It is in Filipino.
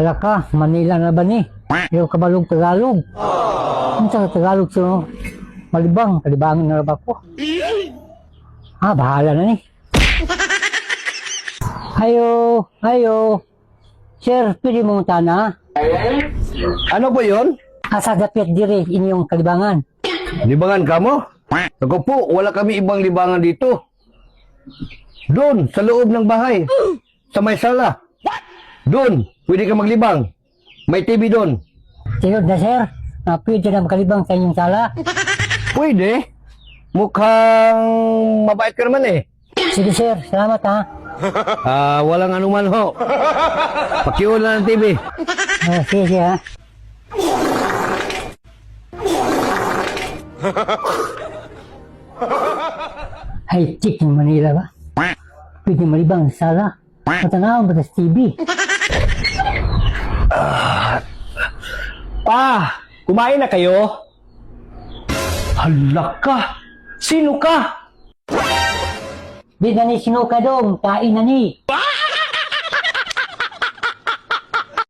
Wala ka, Manila na ba ni? Ayaw ka balong Tagalog. Ano sa Tagalog so? Malibang, kalibangin na ba ko? Bahala na ni. Ayo. Sir, pwede mong tana? Ano po yun? Asa dapit dire inyong kalibangan. Libangan ka mo? Ako po, wala kami ibang libangan dito. Doon, sa loob ng bahay. Sa may sala. Doon, pwede ka maglibang. May TV doon. Tinod na sir, pwede na makalibang sa inyong sala. Pwede. Mukhang mabait ka naman eh. Sige sir, salamat ha. Walang anuman ho. Pakiulan lang ng TV. Sige ha. Ay, chick ng Manila ba? Pwede malibang sa sala. Matanawang ba sa TV? Kumain na kayo? Hala ka! Sino ka? Di na ni sino ka dong, kain na ni.